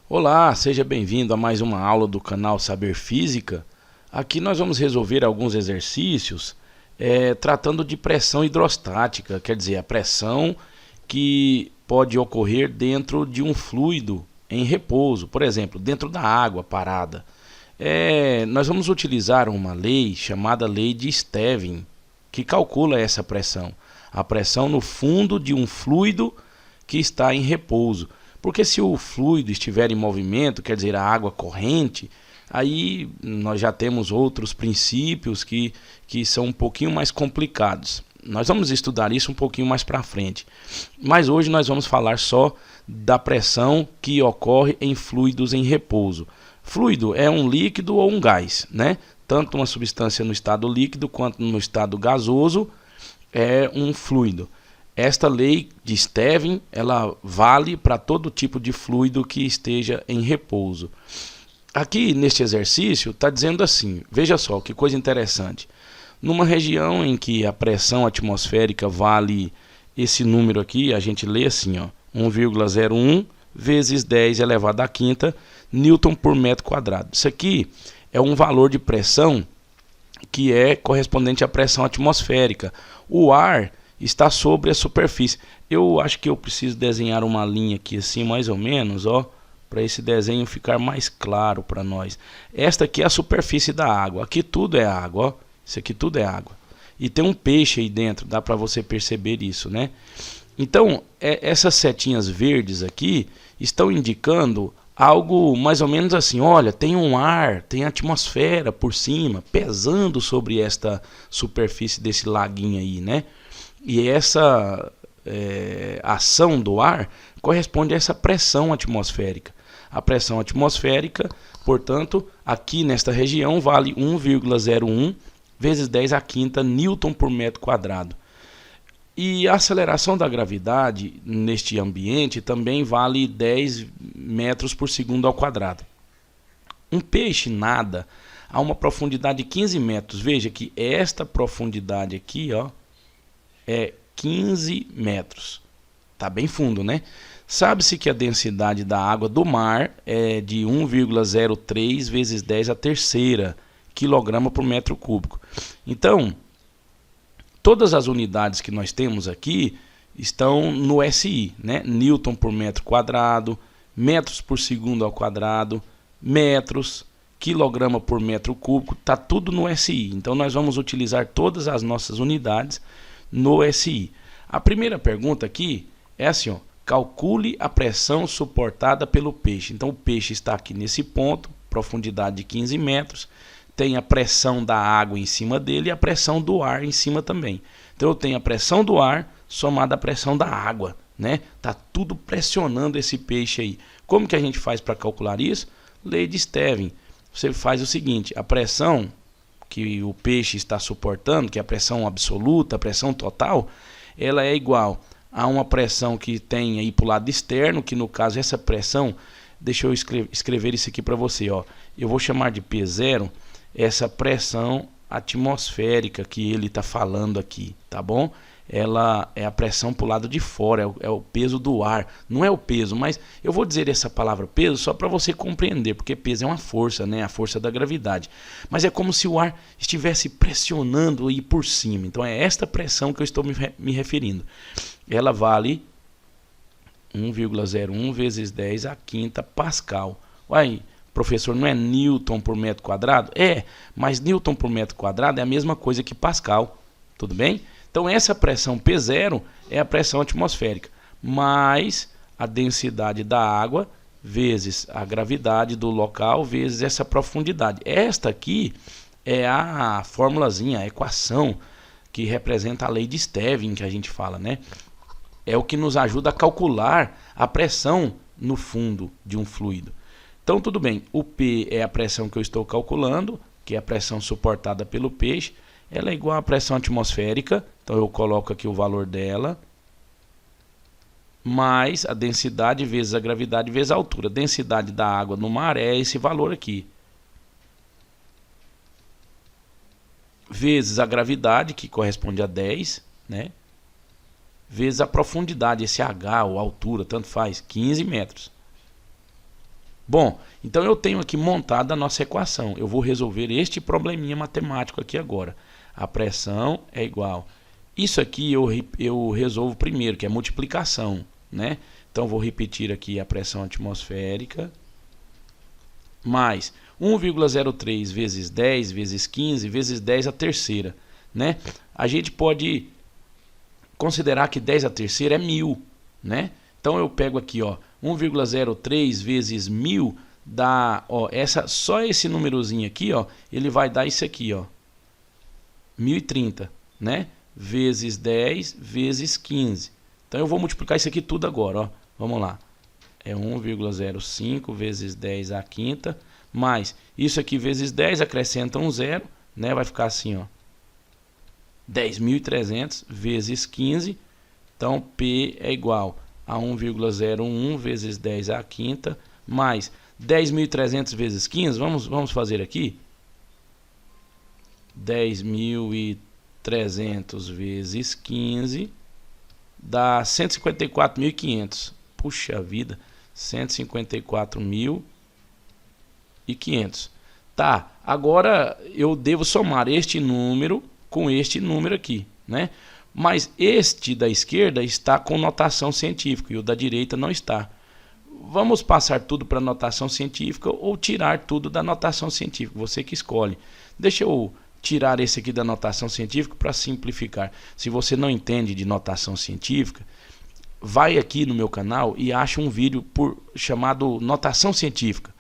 Olá, seja bem-vindo a mais uma aula do canal Saber Física. Aqui nós vamos resolver alguns exercícios tratando de pressão hidrostática, quer dizer, a pressão que pode ocorrer dentro de um fluido em repouso, por exemplo, dentro da água parada. Nós vamos utilizar uma lei chamada Lei de Stevin, que calcula essa pressão, a pressão no fundo de um fluido que está em repouso. Porque se o fluido estiver em movimento, quer dizer, a água corrente, aí nós já temos outros princípios que são um pouquinho mais complicados. Nós vamos estudar isso um pouquinho mais para frente. Mas hoje nós vamos falar só da pressão que ocorre em fluidos em repouso. Fluido é um líquido ou um gás, né? Tanto uma substância no estado líquido quanto no estado gasoso é um fluido. Esta lei de Stevin, ela vale para todo tipo de fluido que esteja em repouso. Aqui neste exercício está dizendo assim, veja só que coisa interessante. Numa região em que a pressão atmosférica vale esse número aqui, a gente lê assim, ó, 1,01 vezes 10 elevado à quinta newton por metro quadrado. Isso aqui é um valor de pressão que é correspondente à pressão atmosférica. O ar está sobre a superfície. Eu acho que eu preciso desenhar uma linha aqui assim, mais ou menos, ó, para esse desenho ficar mais claro para nós. Esta aqui é a superfície da água. Aqui tudo é água, ó. Isso aqui tudo é água. E tem um peixe aí dentro, dá para você perceber isso, né? Então, essas setinhas verdes aqui estão indicando algo mais ou menos assim, olha, tem um ar, tem atmosfera por cima, pesando sobre esta superfície desse laguinho aí, né? E essa ação do ar corresponde a essa pressão atmosférica. A pressão atmosférica, portanto, aqui nesta região vale 1,01 vezes 10 à quinta newton por metro quadrado. E a aceleração da gravidade neste ambiente também vale 10 metros por segundo ao quadrado. Um peixe nada a uma profundidade de 15 metros. Veja que esta profundidade aqui, ó, é 15 metros. Tá bem fundo, né? Sabe-se que a densidade da água do mar é de 1,03 vezes 10 à terceira quilograma por metro cúbico. Então, todas as unidades que nós temos aqui estão no SI, né? Newton por metro quadrado, metros por segundo ao quadrado, metros, quilograma por metro cúbico, tá tudo no SI. Então nós vamos utilizar todas as nossas unidades no SI. A primeira pergunta aqui é assim, ó, calcule a pressão suportada pelo peixe. Então o peixe está aqui nesse ponto, profundidade de 15 metros, tem a pressão da água em cima dele e a pressão do ar em cima também. Então eu tenho a pressão do ar somada à pressão da água, né? Tá tudo pressionando esse peixe aí. Como que a gente faz para calcular isso? Lei de Stevin. Você faz o seguinte, a pressão que o peixe está suportando, que é a pressão absoluta, a pressão total, ela é igual a uma pressão que tem aí para o lado externo, que no caso essa pressão, deixa eu escrever isso aqui para você, ó. Eu vou chamar de P0 essa pressão atmosférica que ele está falando aqui, tá bom? Ela é a pressão para o lado de fora, é o peso do ar. Não é o peso, mas eu vou dizer essa palavra peso só para você compreender, porque peso é uma força, né? A força da gravidade. Mas é como se o ar estivesse pressionando aí por cima. Então é esta pressão que eu estou me referindo. Ela vale 1,01 vezes 10 à quinta Pascal. Uai, professor, não é Newton por metro quadrado? É, mas Newton por metro quadrado é a mesma coisa que Pascal, tudo bem? Então essa pressão P0 é a pressão atmosférica, mais a densidade da água, vezes a gravidade do local, vezes essa profundidade. Esta aqui é a formulazinha, a equação que representa a lei de Stevin que a gente fala, né? É o que nos ajuda a calcular a pressão no fundo de um fluido. Então tudo bem, o P é a pressão que eu estou calculando, que é a pressão suportada pelo peixe. Ela é igual à pressão atmosférica, então eu coloco aqui o valor dela, mais a densidade vezes a gravidade vezes a altura. A densidade da água no mar é esse valor aqui. Vezes a gravidade, que corresponde a 10, né? Vezes a profundidade, esse H ou altura, tanto faz, 15 metros. Bom, então eu tenho aqui montada a nossa equação. Eu vou resolver este probleminha matemático aqui agora. A pressão é igual. Isso aqui eu resolvo primeiro, que é multiplicação, né? Então vou repetir aqui a pressão atmosférica mais 1,03 vezes 10 vezes 15 vezes 10 a terceira, né? A gente pode considerar que 10 a terceira é 1000, né? Então eu pego aqui, ó, 1,03 vezes 1000 dá, ó, só esse númerozinho aqui, ó, ele vai dar isso aqui, ó, 1030, né? Vezes 10 vezes 15. Então eu vou multiplicar isso aqui tudo agora, ó. Vamos lá. É 1,05 vezes 10 à quinta, mais isso aqui vezes 10, acrescenta um zero, né? Vai ficar assim, ó. 10.300 vezes 15. Então P é igual a 1,01 vezes 10 à quinta, mais 10.300 vezes 15. Vamos fazer aqui. 10.300 vezes 15 dá 154.500. Puxa vida, 154.500. Tá, agora eu devo somar este número com este número aqui, né? Mas este da esquerda está com notação científica e o da direita não está. Vamos passar tudo para notação científica ou tirar tudo da notação científica, você que escolhe. Deixa eu tirar esse aqui da notação científica para simplificar. Se você não entende de notação científica, vai aqui no meu canal e acha um vídeo chamado Notação Científica.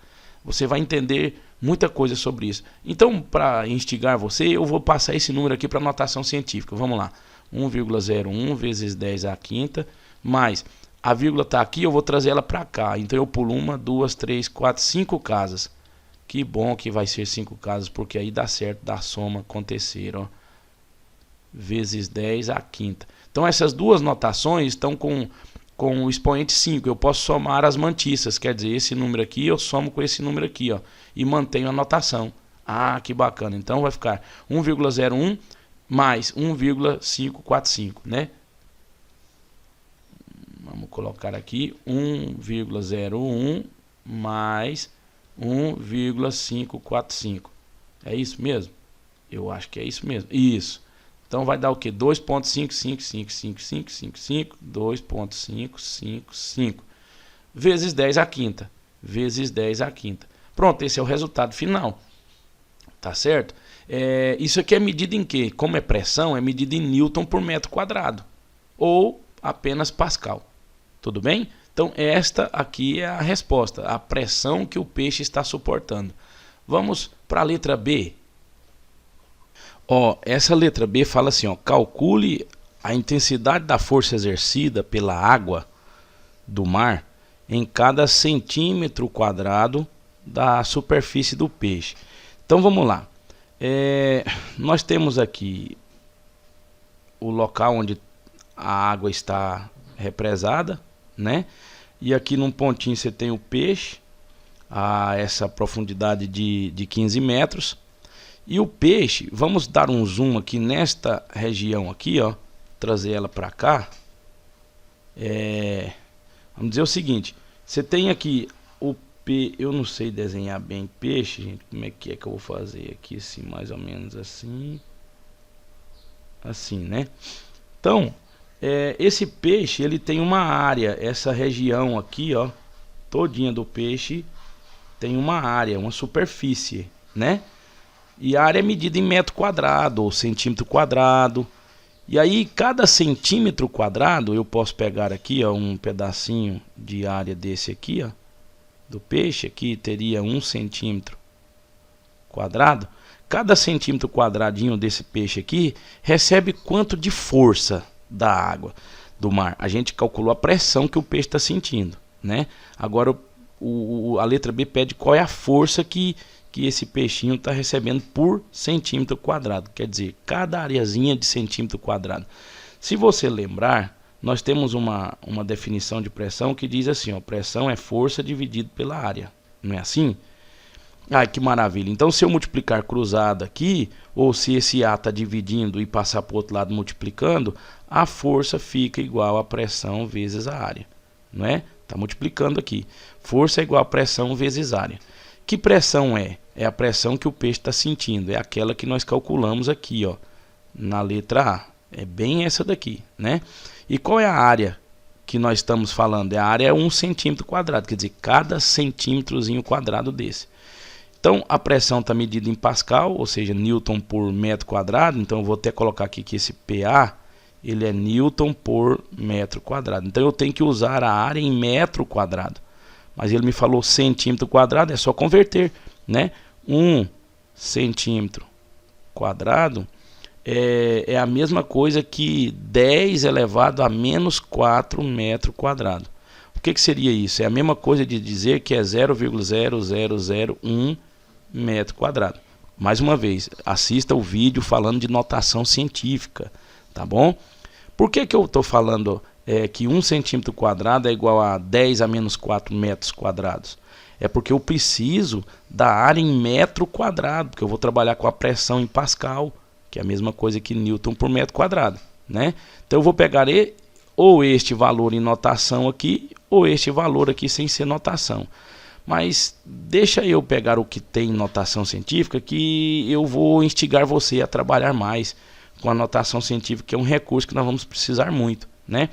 Você vai entender muita coisa sobre isso. Então, para instigar você, eu vou passar esse número aqui para notação científica. Vamos lá. 1,01 vezes 10 à quinta, mais a vírgula está aqui, eu vou trazer ela para cá. Então eu pulo 1, 2, 3, 4, 5 casas. Que bom que vai ser 5 casas, porque aí dá certo da soma acontecer, ó. Vezes 10 à quinta. Então essas duas notações estão com o expoente 5. Eu posso somar as mantiças, quer dizer, esse número aqui eu somo com esse número aqui, ó, e mantenho a notação. Ah, que bacana. Então vai ficar 1,01 mais 1,545, né? Vamos colocar aqui 1,01 mais 1,545. É isso mesmo? Eu acho que é isso mesmo. Isso. Então vai dar o quê? 2,5555555, 2,555 vezes 10 à quinta. Vezes 10 à quinta. Pronto, esse é o resultado final. Tá certo? Isso aqui é medida em quê? Como é pressão, é medida em Newton por metro quadrado. Ou apenas Pascal. Tudo bem? Então esta aqui é a resposta. A pressão que o peixe está suportando. Vamos para a letra B. Ó, essa letra B fala assim, ó, calcule a intensidade da força exercida pela água do mar em cada centímetro quadrado da superfície do peixe. Então vamos lá. Nós temos aqui o local onde a água está represada, né? E aqui num pontinho você tem o peixe a essa profundidade de 15 metros. E o peixe, vamos dar um zoom aqui nesta região aqui, ó, trazer ela para cá. Vamos dizer o seguinte, você tem aqui o peixe, eu não sei desenhar bem peixe, gente, como é que eu vou fazer aqui, assim, mais ou menos assim, né? Então, esse peixe, ele tem uma área, essa região aqui, ó, todinha do peixe, tem uma área, uma superfície, né? E a área é medida em metro quadrado ou centímetro quadrado. E aí cada centímetro quadrado eu posso pegar aqui, ó, um pedacinho de área desse aqui, ó, do peixe, aqui teria 1 centímetro quadrado. Cada centímetro quadradinho desse peixe aqui recebe quanto de força da água do mar. A gente calculou a pressão que o peixe está sentindo, né? Agora a letra B pede qual é a força que esse peixinho está recebendo por centímetro quadrado. Quer dizer, cada areazinha de centímetro quadrado. Se você lembrar, nós temos uma definição de pressão que diz assim, ó, pressão é força dividido pela área. Não é assim? Ah, que maravilha. Então, se eu multiplicar cruzado aqui, ou se esse A está dividindo e passar para o outro lado multiplicando, a força fica igual a pressão vezes a área. Não é? Está multiplicando aqui. Força é igual a pressão vezes área. Que pressão é? É a pressão que o peixe está sentindo. É aquela que nós calculamos aqui, ó, na letra A. É bem essa daqui, né? E qual é a área que nós estamos falando? A área é 1 centímetro quadrado, quer dizer, cada centímetrozinho quadrado desse. Então, a pressão está medida em Pascal, ou seja, Newton por metro quadrado. Então, eu vou até colocar aqui que esse PA, ele é Newton por metro quadrado. Então, eu tenho que usar a área em metro quadrado. Mas ele me falou centímetro quadrado, é só converter, né? 1 centímetro quadrado é a mesma coisa que 10 elevado a menos 4 metro quadrado. O que seria isso? É a mesma coisa de dizer que é 0,0001 metro quadrado. Mais uma vez, assista o vídeo falando de notação científica, tá bom? Por que eu estou falando que 1 centímetro quadrado é igual a 10 a menos 4 metros quadrados? É porque eu preciso da área em metro quadrado, porque eu vou trabalhar com a pressão em Pascal, que é a mesma coisa que Newton por metro quadrado, né? Então eu vou pegar ou este valor em notação aqui, ou este valor aqui sem ser notação. Mas deixa eu pegar o que tem notação científica, que eu vou instigar você a trabalhar mais com a notação científica, que é um recurso que nós vamos precisar muito, né?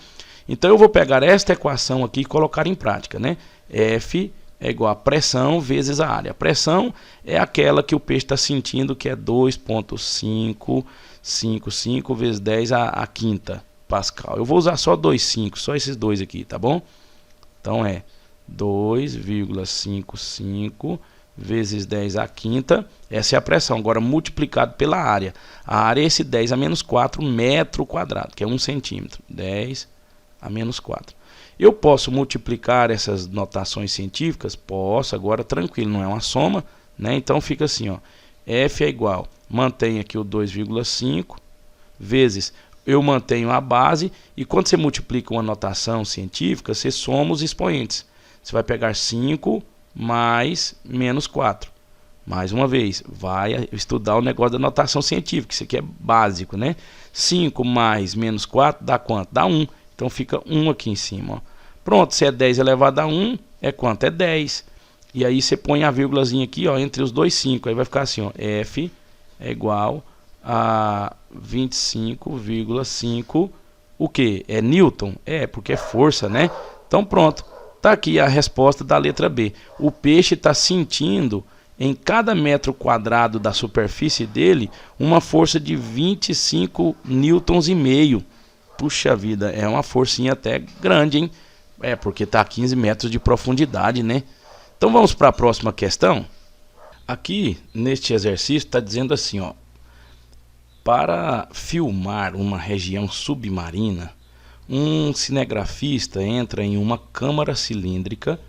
Então eu vou pegar esta equação aqui e colocar em prática, né? F é igual a pressão vezes a área. A pressão é aquela que o peixe está sentindo, que é 2,555 vezes 10 a quinta Pascal. Eu vou usar só 2,5, só esses dois aqui, tá bom? Então é 2,55 vezes 10 a quinta, essa é a pressão, agora multiplicado pela área. A área é esse 10 a menos 4 metro quadrado, que é 1 centímetro. 10 a menos 4. Eu posso multiplicar essas notações científicas? Posso, agora tranquilo, não é uma soma, né? Então fica assim, ó, F é igual, mantém aqui o 2,5, vezes, eu mantenho a base, e quando você multiplica uma notação científica, você soma os expoentes. Você vai pegar 5 mais menos 4. Mais uma vez, vai estudar o negócio da notação científica, isso aqui é básico, né? 5 mais menos 4 dá quanto? Dá 1. Então fica 1 aqui em cima, ó. Pronto, se é 10 elevado a 1, é quanto? É 10. E aí você põe a vírgulazinha aqui, ó, entre os dois 5. Aí vai ficar assim, ó, F é igual a 25,5. O que? É Newton? É, porque é força, né? Então pronto, tá aqui a resposta da letra B. O peixe está sentindo em cada metro quadrado da superfície dele uma força de 25 newtons e meio. Puxa vida, é uma forcinha até grande, hein? É, porque está a 15 metros de profundidade, né? Então vamos para a próxima questão. Aqui, neste exercício, está dizendo assim, ó. Para filmar uma região submarina, um cinegrafista entra em uma câmara cilíndrica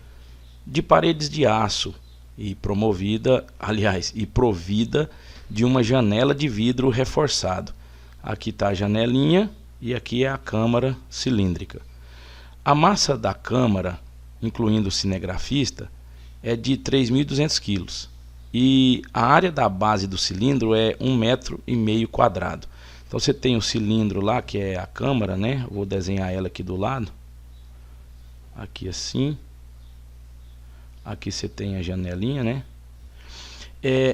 de paredes de aço e provida de uma janela de vidro reforçado. Aqui está a janelinha e aqui é a câmara cilíndrica. A massa da câmara, incluindo o cinegrafista, é de 3.200 kg e a área da base do cilindro é 1,5 metro quadrado. Então você tem o cilindro lá, que é a câmara, né? Eu vou desenhar ela aqui do lado. Aqui assim. Aqui você tem a janelinha, né?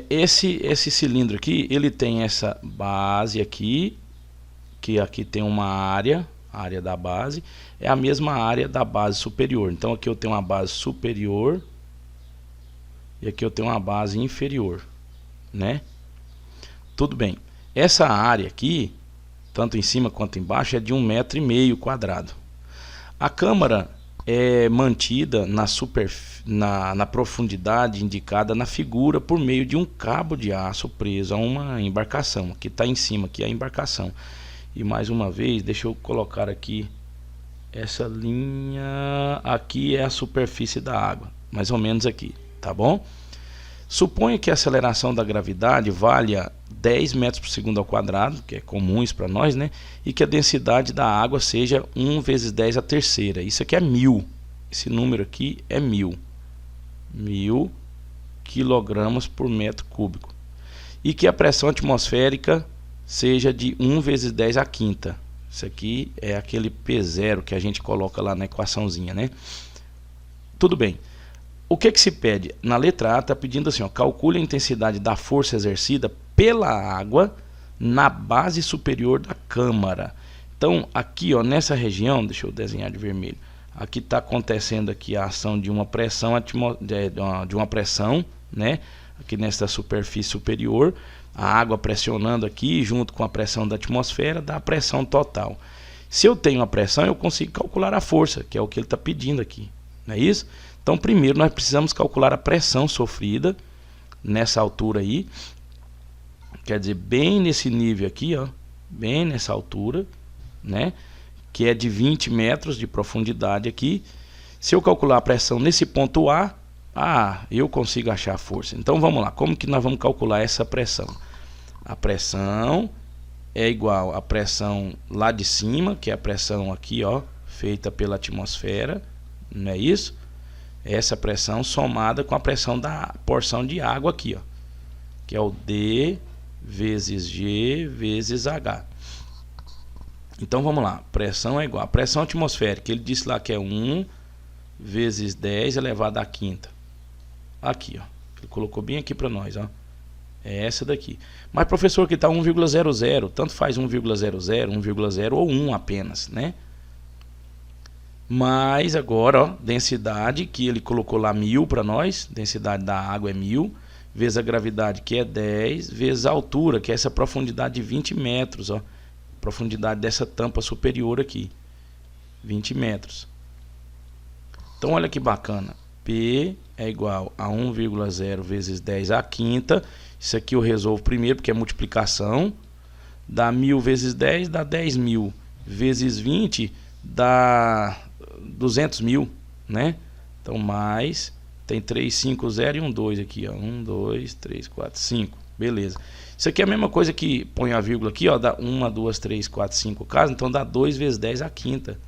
Esse cilindro aqui, ele tem essa base aqui, que aqui tem uma área, a área da base, é a mesma área da base superior. Então aqui eu tenho uma base superior e aqui eu tenho uma base inferior, né? Tudo bem. Essa área aqui, tanto em cima quanto embaixo, é de 1,5 metro quadrado. A câmara é mantida na profundidade indicada na figura por meio de um cabo de aço preso a uma embarcação. Aqui está em cima, aqui é a embarcação. E mais uma vez, deixa eu colocar aqui essa linha. Aqui é a superfície da água, mais ou menos aqui, tá bom? Suponha que a aceleração da gravidade valha 10 metros por segundo ao quadrado, que é comum isso para nós, né? E que a densidade da água seja 1 vezes 10 a terceira. Isso aqui é 1000. Esse número aqui é 1000. 1000 quilogramas por metro cúbico. E que a pressão atmosférica seja de 1 vezes 10 a quinta. Isso aqui é aquele P0 que a gente coloca lá na equaçãozinha, né? Tudo bem. O que se pede? Na letra A está pedindo assim, ó, calcule a intensidade da força exercida pela água na base superior da câmara. Então, aqui, ó, nessa região, deixa eu desenhar de vermelho. Aqui está acontecendo aqui a ação de uma pressão, né? Aqui nesta superfície superior, a água pressionando aqui, junto com a pressão da atmosfera, dá a pressão total. Se eu tenho a pressão, eu consigo calcular a força, que é o que ele está pedindo aqui, não é isso? Então, primeiro nós precisamos calcular a pressão sofrida nessa altura aí, quer dizer, bem nesse nível aqui, ó, bem nessa altura, né? Que é de 20 metros de profundidade aqui. Se eu calcular a pressão nesse ponto A, eu consigo achar a força. Então vamos lá, como que nós vamos calcular essa pressão? A pressão é igual à pressão lá de cima, que é a pressão aqui, ó, feita pela atmosfera, não é isso? Essa pressão somada com a pressão da porção de água aqui, ó, que é o D vezes G vezes H. Então vamos lá, pressão é igual a pressão atmosférica, ele disse lá que é 1 vezes 10 elevado à quinta. Aqui, ó, ele colocou bem aqui para nós, ó. É essa daqui. Mas professor, que está 1,00, tanto faz 1,00, 1,0 ou 1 apenas, né? Mas agora, ó, densidade, que ele colocou lá 1000 para nós, densidade da água é 1000, vezes a gravidade, que é 10, vezes a altura, que é essa profundidade de 20 metros, ó. Profundidade dessa tampa superior aqui, 20 metros. Então olha que bacana, P é igual a 1,0 vezes 10 à quinta. Isso aqui eu resolvo primeiro porque é multiplicação, dá 1000 vezes 10 dá 10.000, vezes 20 dá 200.000, né? Então mais, tem 3, 5, 0 e um 2 aqui, ó, 1, 2, 3, 4, 5, beleza. Isso aqui é a mesma coisa que põe a vírgula aqui, ó, dá 1, 2, 3, 4, 5 casas, então dá 2 vezes 10 à quinta.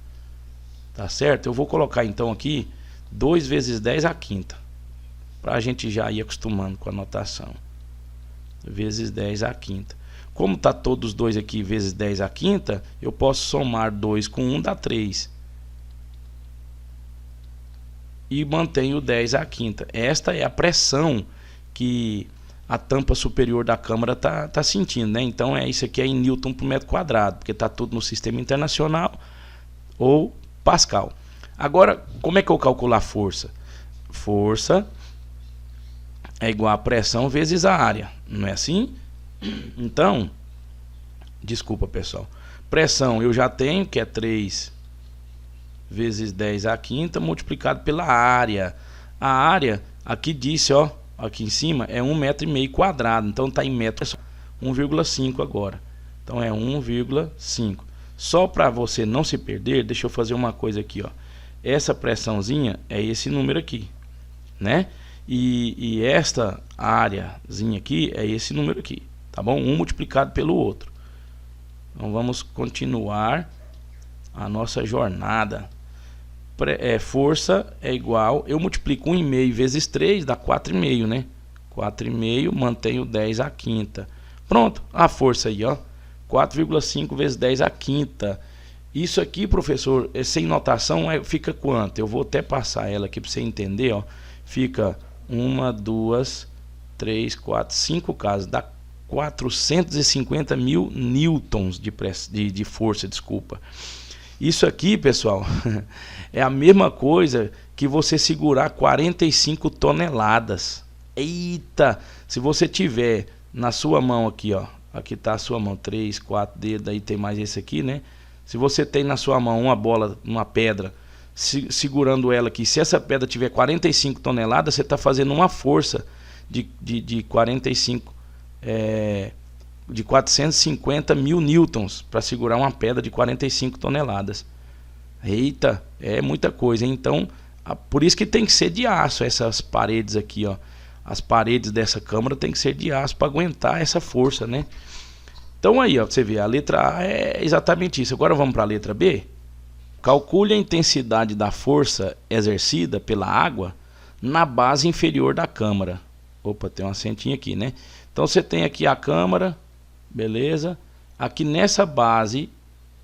Tá certo? Eu vou colocar então aqui 2 vezes 10 à quinta, para a gente já ir acostumando com a notação. Vezes 10 à quinta. Como tá todos os dois aqui vezes 10 à quinta, eu posso somar 2 com 1, dá 3. E mantenho 10 à quinta. Esta é a pressão que a tampa superior da câmara tá sentindo, né? Então isso aqui é em Newton por metro quadrado, porque está tudo no sistema internacional ou Pascal. Agora, como é que eu calculo a força? Força é igual a pressão vezes a área, não é assim? Então, desculpa pessoal, pressão eu já tenho, que é 3 vezes 10 à quinta multiplicado pela área. A área, aqui disse, ó, aqui em cima é 1,5 metro quadrado, então está em metros, 1,5 agora. Então é 1,5. Só para você não se perder, deixa eu fazer uma coisa aqui, ó. Essa pressãozinha é esse número aqui, né? E esta áreazinha aqui é esse número aqui, tá bom? Um multiplicado pelo outro. Então vamos continuar a nossa jornada. Força é igual, eu multiplico 1,5 vezes 3 dá 4,5, né? 4,5, mantenho 10 à quinta. Pronto, a força aí, ó. 4,5 vezes 10 à quinta. Isso aqui, professor, sem notação, fica quanto? Eu vou até passar ela aqui para você entender, ó. Fica 1, 2, 3, 4, 5 casas. Dá 450.000 newtons de força, desculpa. Isso aqui, pessoal, é a mesma coisa que você segurar 45 toneladas. Eita! Se você tiver na sua mão aqui, ó. Aqui está a sua mão, 3, 4 dedos, aí tem mais esse aqui, né? Se você tem na sua mão uma bola, uma pedra, segurando ela aqui, se essa pedra tiver 45 toneladas, você está fazendo uma força de 450.000 newtons para segurar uma pedra de 45 toneladas. Eita, é muita coisa, hein? Então, por isso que tem que ser de aço essas paredes aqui, ó. As paredes dessa câmara tem que ser de aço para aguentar essa força, né? Então aí, ó, você vê, a letra A é exatamente isso. Agora vamos para a letra B. Calcule a intensidade da força exercida pela água na base inferior da câmara. Opa, tem uma acentinha aqui, né? Então você tem aqui a câmara, beleza? Aqui nessa base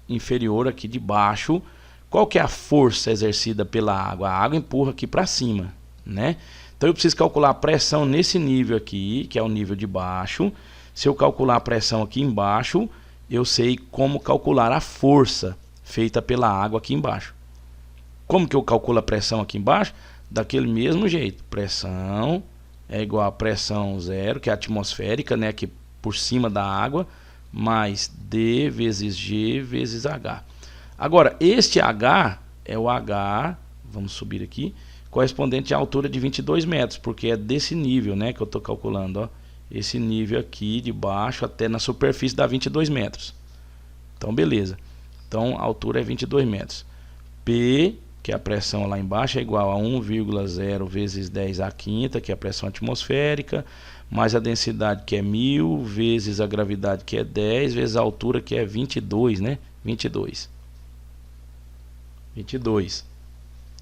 inferior aqui de baixo, Qual que é a força exercida pela água? A água empurra aqui para cima, né? Então eu preciso calcular a pressão nesse nível aqui, que é o nível de baixo. Se eu calcular a pressão aqui embaixo, eu sei como calcular a força feita pela água aqui embaixo. Como que eu calculo a pressão aqui embaixo? Daquele mesmo jeito. Pressão é igual a pressão zero, que é atmosférica, né, aqui por cima da água, mais D vezes G vezes H. Agora, este H é o H, vamos subir aqui, correspondente à altura de 22 metros, porque é desse nível, né, que eu estou calculando, ó, esse nível aqui de baixo até na superfície dá 22 metros. Então, beleza. Então, a altura é 22 metros. P, que é a pressão lá embaixo, é igual a 1,0 vezes 10 à quinta, que é a pressão atmosférica, mais a densidade, que é 1000, vezes a gravidade, que é 10, vezes a altura, que é 22, né? 22.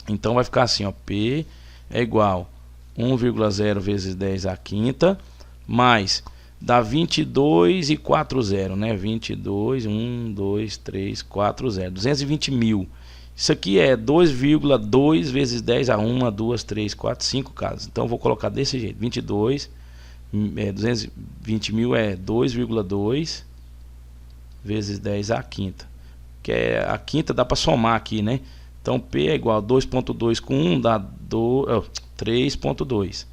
Então vai ficar assim, ó, P é igual a 1,0 vezes 10 à quinta, mais dá 22 e 40, né? 22, 1, 2, 3, 4, 0. 220 mil. Isso aqui é 2,2 vezes 10 a 1, 2, 3, 4, 5 casas. Então eu vou colocar desse jeito. 220 mil é 2,2 vezes 10 à quinta. Que é a quinta, dá para somar aqui, né? Então P é igual a 2,2 com 1 dá 3,2.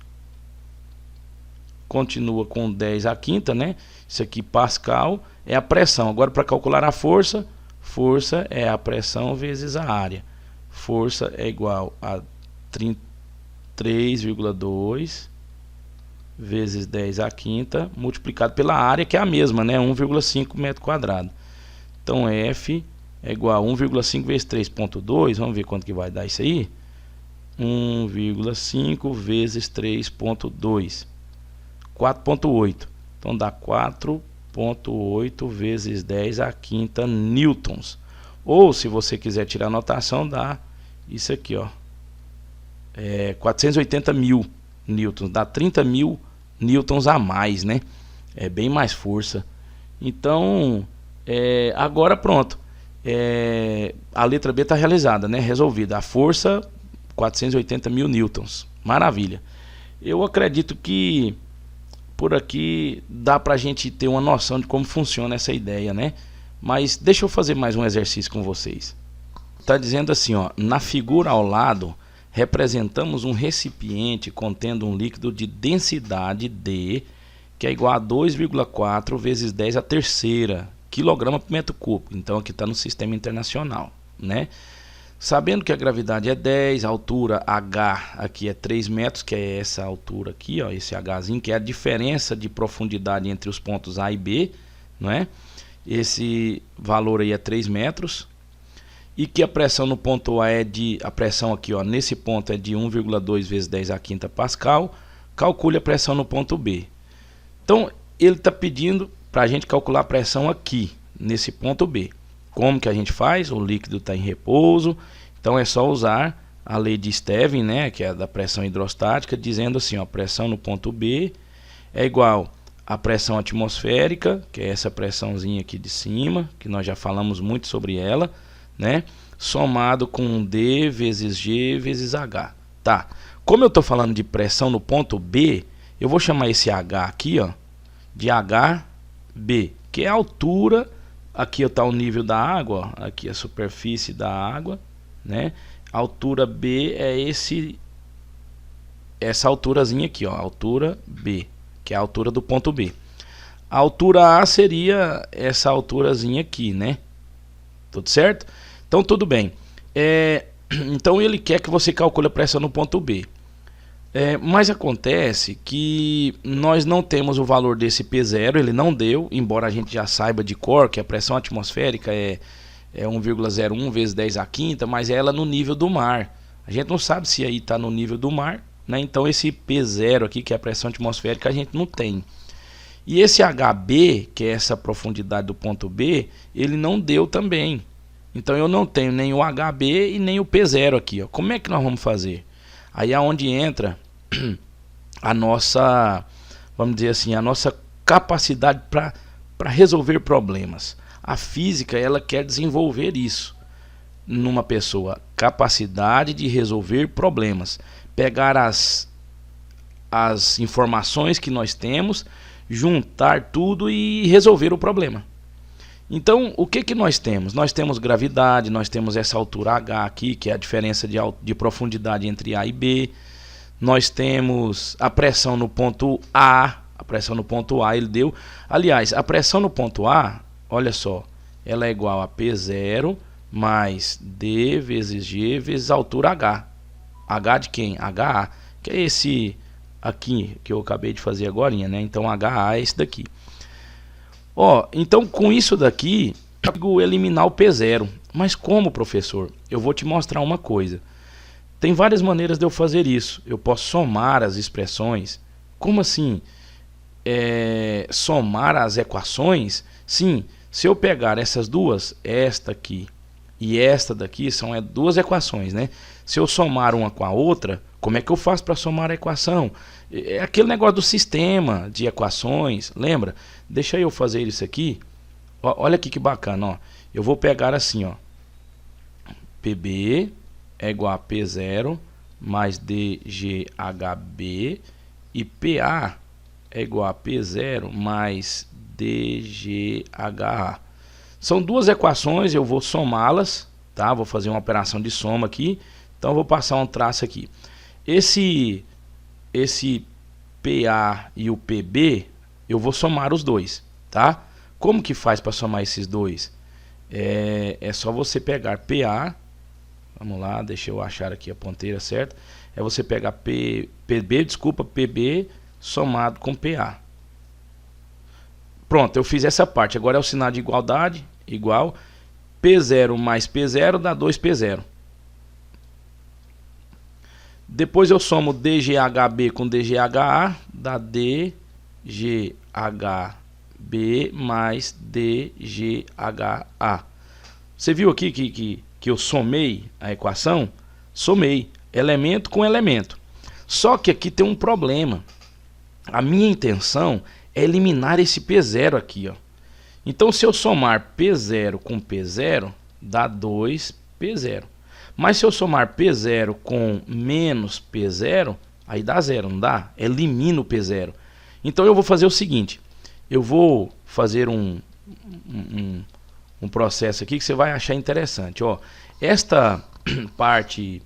Continua com 10 à quinta, né? Isso aqui Pascal é a pressão. Agora para calcular a força, força é a pressão vezes a área. Força é igual a 3,2 vezes 10 à quinta multiplicado pela área, que é a mesma, né? 1,5 metro quadrado. Então F é igual a 1,5 vezes 3,2. Vamos ver quanto que vai dar isso aí. 1,5 vezes 3,2. 4,8. Então dá 4,8 vezes 10 à quinta newtons. Ou se você quiser tirar a notação, dá isso aqui, ó. 480 mil newtons. Dá 30 mil newtons a mais, né? É bem mais força. Então, agora pronto. A letra B está realizada, né? Resolvida. A força, 480 mil newtons. Maravilha. Eu acredito que por aqui dá pra gente ter uma noção de como funciona essa ideia, né? Mas deixa eu fazer mais um exercício com vocês. Tá dizendo assim, ó, na figura ao lado, representamos um recipiente contendo um líquido de densidade D, que é igual a 2,4 vezes 10 à terceira quilograma por metro cúbico. Então aqui está no sistema internacional, né? Sabendo que a gravidade é 10, a altura H aqui é 3 metros, que é essa altura aqui, ó, esse Hzinho, que é a diferença de profundidade entre os pontos A e B, não é? Esse valor aí é 3 metros. E que a pressão no ponto A a pressão aqui, ó, nesse ponto é de 1,2 vezes 10 à quinta Pascal. Calcule a pressão no ponto B. Então, ele está pedindo para a gente calcular a pressão aqui, nesse ponto B. Como que a gente faz? O líquido está em repouso, então é só usar a lei de Stevin, né, que é da pressão hidrostática, dizendo assim, ó, pressão no ponto B é igual à pressão atmosférica, que é essa pressãozinha aqui de cima, que nós já falamos muito sobre ela, né, somado com D vezes G vezes H. Tá, como eu estou falando de pressão no ponto B, eu vou chamar esse H aqui, ó, de HB, que é a altura. Aqui está o nível da água, ó, aqui a superfície da água, né? A altura B é essa alturazinha aqui, ó, altura B, que é a altura do ponto B. A altura A seria essa alturazinha aqui, né? Tudo certo? Então tudo bem. Então ele quer que você calcule a pressão no ponto B. Mas acontece que nós não temos o valor desse P0, ele não deu, embora a gente já saiba de cor que a pressão atmosférica é 1,01 vezes 10 à quinta, mas é ela no nível do mar. A gente não sabe se aí está no nível do mar, né? Então esse P0 aqui, que é a pressão atmosférica, a gente não tem. E esse HB, que é essa profundidade do ponto B, ele não deu também. Então eu não tenho nem o HB e nem o P0 aqui, ó. Como é que nós vamos fazer? Aí é onde entra a nossa, vamos dizer assim, a nossa capacidade para resolver problemas. A física, ela quer desenvolver isso. numa pessoa? Capacidade de resolver problemas. Pegar as informações que nós temos, juntar tudo e resolver o problema. Então, o que nós temos? Nós temos gravidade, nós temos essa altura H aqui, que é a diferença de profundidade entre A e B. Nós temos a pressão no ponto A. A pressão no ponto A ele deu. Aliás, a pressão no ponto A, olha só, ela é igual a P0 mais D vezes G vezes a altura H. H de quem? HA, que é esse aqui que eu acabei de fazer agora, né? Então HA é esse daqui. Ó, então com isso daqui eu consigo eliminar o P0. Mas como, professor? Eu vou te mostrar uma coisa. Tem várias maneiras de eu fazer isso. Eu posso somar as expressões. Como assim? Somar as equações? Sim, se eu pegar essas duas, esta aqui e esta daqui, são duas equações, né? Se eu somar uma com a outra, como é que eu faço para somar a equação? É aquele negócio do sistema de equações, lembra? Deixa eu fazer isso aqui. Ó, olha aqui que bacana, ó. Eu vou pegar assim, ó. PB é igual a P0 mais DGHB e PA é igual a P0 mais DGHA. São duas equações, eu vou somá-las, tá? Vou fazer uma operação de soma aqui. Então eu vou passar um traço aqui. Esse PA e o PB, eu vou somar os dois, tá? Como que faz para somar esses dois? É só você pegar PA, vamos lá, deixa eu achar aqui a ponteira certa. É você pegar PB somado com PA. Pronto, eu fiz essa parte. Agora é o sinal de igualdade, igual. P0 mais P0 dá 2P0. Depois eu somo DGHB com DGHA, dá DGHB mais DGHA. Você viu aqui que eu somei a equação? Somei elemento com elemento. Só que aqui tem um problema. A minha intenção é eliminar esse P0 aqui, ó. Então, se eu somar P0 com P0, dá 2P0. Mas se eu somar P0 com menos P0, aí dá 0, não dá? Elimina o P0. Então eu vou fazer o seguinte. Eu vou fazer um processo aqui que você vai achar interessante. Ó, esta parte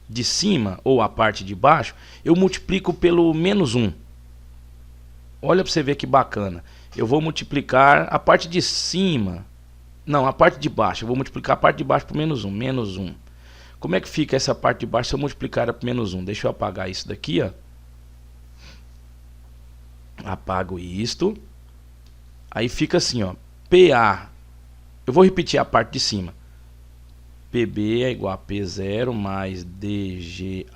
de cima, ou a parte de baixo, eu multiplico pelo menos 1. Olha para você ver que bacana. Eu vou multiplicar a parte de cima. Não, a parte de baixo. Eu vou multiplicar a parte de baixo por menos 1. Menos 1. Como é que fica essa parte de baixo se eu multiplicar ela por menos 1? Deixa eu apagar isso daqui, ó. Apago isto. Aí fica assim, ó. PA. Eu vou repetir a parte de cima. PB é igual a P0 mais DGHB.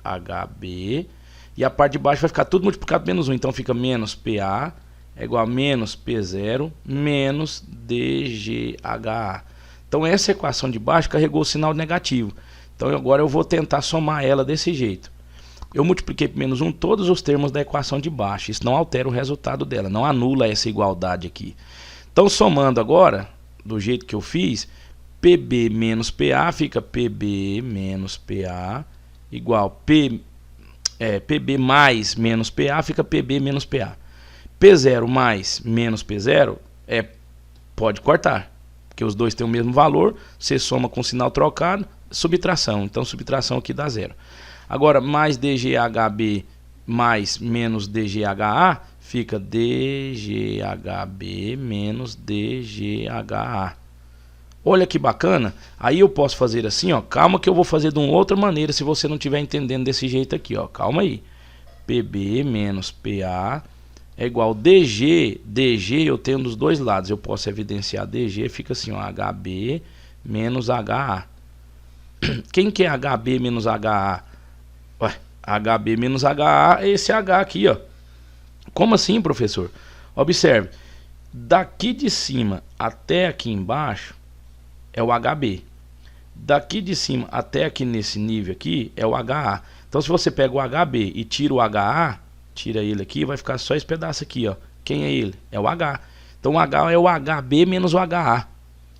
E a parte de baixo vai ficar tudo multiplicado por menos 1. Então fica menos PA é igual a menos P0 menos DGHA. Então essa equação de baixo carregou o sinal negativo. Então agora eu vou tentar somar ela desse jeito. Eu multipliquei por menos 1 todos os termos da equação de baixo. Isso não altera o resultado dela, não anula essa igualdade aqui. Então somando agora, do jeito que eu fiz, PB menos PA fica PB menos PA igual PB mais menos PA fica PB menos PA. P0 mais menos P0 pode cortar, porque os dois têm o mesmo valor, você soma com sinal trocado, subtração. Então subtração aqui dá 0. Agora mais DGHB mais menos DGHA fica DGHB menos DGHA. Olha que bacana. Aí eu posso fazer assim, ó. Calma que eu vou fazer de uma outra maneira se você não estiver entendendo desse jeito aqui, ó. Calma aí. PB menos PA é igual a DG. DG eu tenho dos dois lados. Eu posso evidenciar DG, fica assim, ó. HB menos HA. Quem que é HB menos HA? Ué, HB menos HA é esse H aqui, ó. Como assim, professor? Observe. Daqui de cima até aqui embaixo é o HB. Daqui de cima até aqui nesse nível aqui é o HA. Então se você pega o HB e tira o HA, tira ele aqui, vai ficar só esse pedaço aqui, ó. Quem é ele? É o H. Então o H é o HB menos o HA.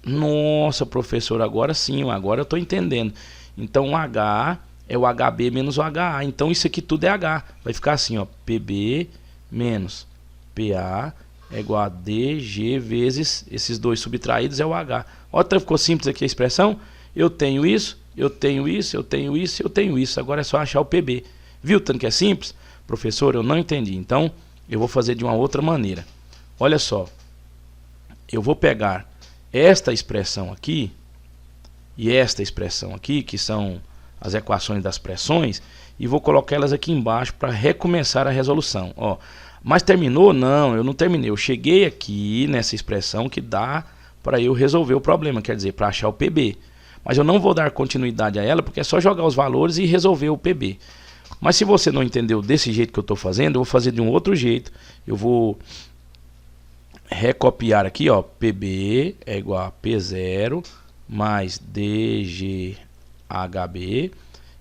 Nossa, professor, agora sim, agora eu estou entendendo. Então o H é o HB menos o HA. Então isso aqui tudo é H. Vai ficar assim, ó, PB menos PA é igual a DG vezes esses dois subtraídos é o H. Olha, ficou simples aqui a expressão. Eu tenho isso, eu tenho isso, eu tenho isso, eu tenho isso. Agora é só achar o PB. Viu tanto que é simples? Professor, eu não entendi. Então eu vou fazer de uma outra maneira. Olha só. Eu vou pegar esta expressão aqui e esta expressão aqui, que são as equações das pressões, e vou colocar elas aqui embaixo para recomeçar a resolução. Ó, mas terminou? Não, eu não terminei. Eu cheguei aqui nessa expressão que dá para eu resolver o problema, quer dizer, para achar o PB. Mas eu não vou dar continuidade a ela, porque é só jogar os valores e resolver o PB. Mas se você não entendeu desse jeito que eu estou fazendo, eu vou fazer de um outro jeito. Eu vou recopiar aqui, ó, PB é igual a P0 mais DGHB,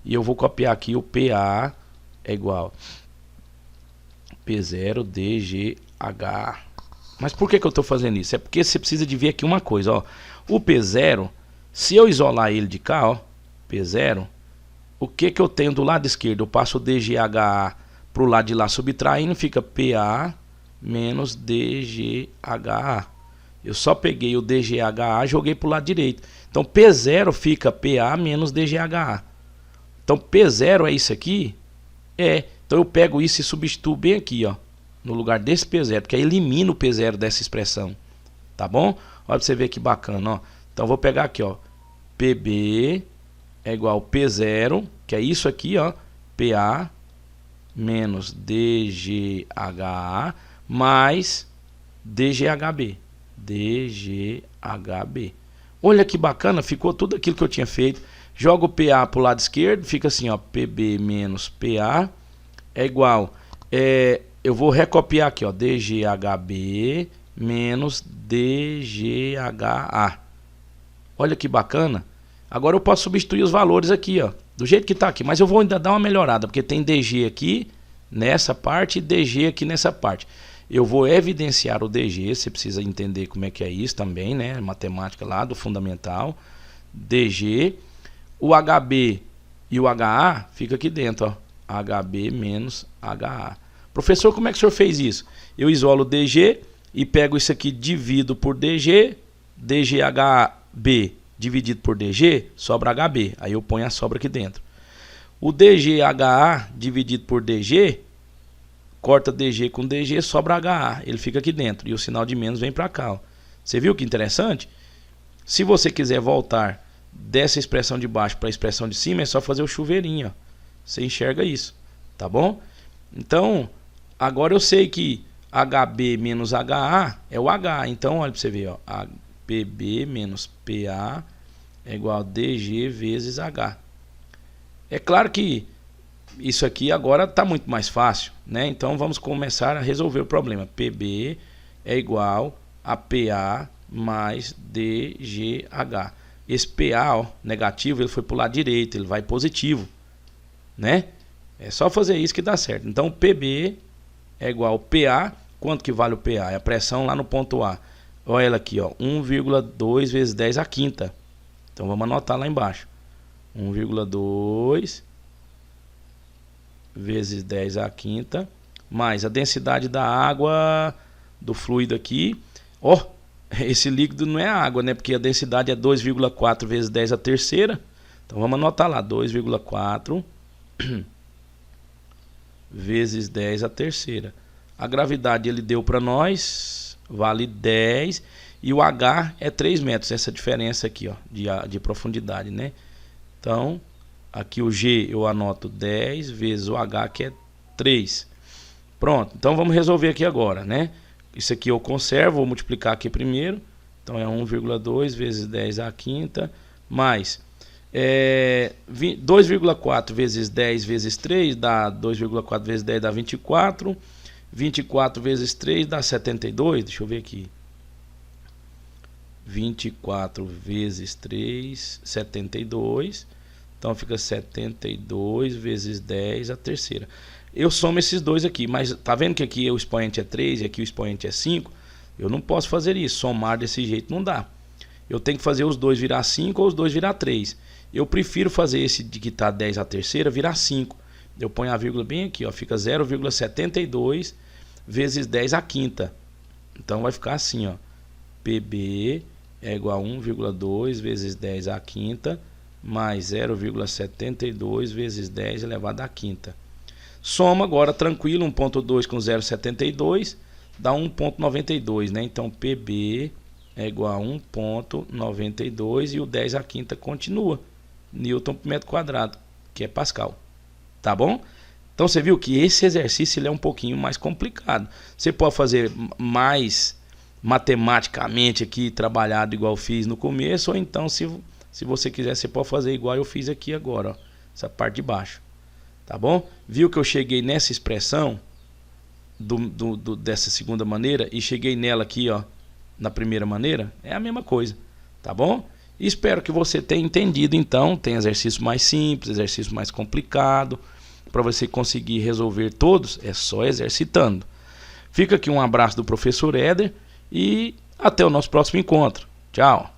e eu vou copiar aqui o PA é igual P0 DGH. Mas por que eu estou fazendo isso? É porque você precisa de ver aqui uma coisa, ó. O P0, se eu isolar ele de cá, ó, P0, o que eu tenho do lado esquerdo? Eu passo o DGHA para o lado de lá subtraindo, fica PA menos DGHA. Eu só peguei o DGHA e joguei para o lado direito. Então P0 fica PA menos DGHA. Então P0 é isso aqui? É. Então eu pego isso e substituo bem aqui, ó, no lugar desse P0, porque aí elimina o P0 dessa expressão. Tá bom? Olha para você ver que bacana, ó. Então eu vou pegar aqui, ó, PB é igual a P0, que é isso aqui, ó, PA menos DGHA mais DGHB. DGHB. Olha que bacana, ficou tudo aquilo que eu tinha feito. Jogo o PA para o lado esquerdo, fica assim, ó, PB menos PA é igual, eu vou recopiar aqui, ó, DGHB menos DGHA. Olha que bacana. Agora eu posso substituir os valores aqui, ó, do jeito que está aqui, mas eu vou ainda dar uma melhorada, porque tem DG aqui nessa parte e DG aqui nessa parte. Eu vou evidenciar o DG, você precisa entender como é que é isso também, né? Matemática lá do fundamental. DG, o HB e o HA fica aqui dentro, ó. HB menos HA. Professor, como é que o senhor fez isso? Eu isolo o DG e pego isso aqui, divido por DG, DGHB dividido por DG, sobra HB. Aí eu ponho a sobra aqui dentro. O DGHA dividido por DG, corta DG com DG, sobra HA. Ele fica aqui dentro. E o sinal de menos vem para cá, ó. Você viu que interessante? Se você quiser voltar dessa expressão de baixo para a expressão de cima, é só fazer o chuveirinho, ó. Você enxerga isso, tá bom? Então, agora eu sei que HB menos HA é o H. Então, olha para você ver, ó. PB menos PA é igual a DG vezes H. É claro que isso aqui agora está muito mais fácil, né? Então vamos começar a resolver o problema. PB é igual a PA mais DGH. Esse PA, ó, negativo, ele foi para o lado direito, ele vai positivo, né? É só fazer isso que dá certo. Então PB é igual a PA. Quanto que vale o PA? É a pressão lá no ponto A. Olha ela aqui, ó, 1,2 vezes 10 à quinta. Então vamos anotar lá embaixo. 1,2 vezes 10 à quinta, mais a densidade da água, do fluido aqui. Ó, esse líquido não é água, né? Porque a densidade é 2,4 vezes 10 à terceira. Então vamos anotar lá, 2,4 vezes 10 à terceira. A gravidade ele deu para nós, vale 10, e o H é 3 metros, essa diferença aqui, ó, de profundidade, né? Então, aqui o G eu anoto 10 vezes o H, que é 3. Pronto, então vamos resolver aqui agora, né? Isso aqui eu conservo, vou multiplicar aqui primeiro. Então é 1,2 vezes 10 à quinta, mais 2,4 vezes 10 vezes 3 dá 2,4 vezes 10 dá 24. 24 vezes 3 dá 72. Deixa eu ver aqui. 24 vezes 3, 72. Então fica 72 vezes 10 a terceira. Eu somo esses dois aqui, mas tá vendo que aqui o expoente é 3 e aqui o expoente é 5? Eu não posso fazer isso, somar desse jeito não dá. eu tenho que fazer os dois virar 5 ou os dois virar 3. Eu prefiro fazer esse de que está 10 à terceira virar 5. Eu ponho a vírgula bem aqui, ó, fica 0,72 vezes 10 à quinta. Então vai ficar assim, ó, PB é igual a 1,2 vezes 10 à quinta mais 0,72 vezes 10 elevado à quinta. Soma agora tranquilo, 1,2 com 0,72 dá 1,92, né? Então PB é igual a 1,92 e o 10 à quinta continua. Newton por metro quadrado, que é Pascal. Tá bom? Então você viu que esse exercício ele é um pouquinho mais complicado. Você pode fazer mais matematicamente aqui, trabalhado igual eu fiz no começo, ou então se você quiser, você pode fazer igual eu fiz aqui agora, ó, essa parte de baixo. Tá bom? Viu que eu cheguei nessa expressão dessa segunda maneira e cheguei nela aqui, ó, na primeira maneira? É a mesma coisa, tá bom? Espero que você tenha entendido. Então, tem exercício mais simples, exercício mais complicado. Para você conseguir resolver todos, é só exercitando. Fica aqui um abraço do professor Éder e até o nosso próximo encontro. Tchau!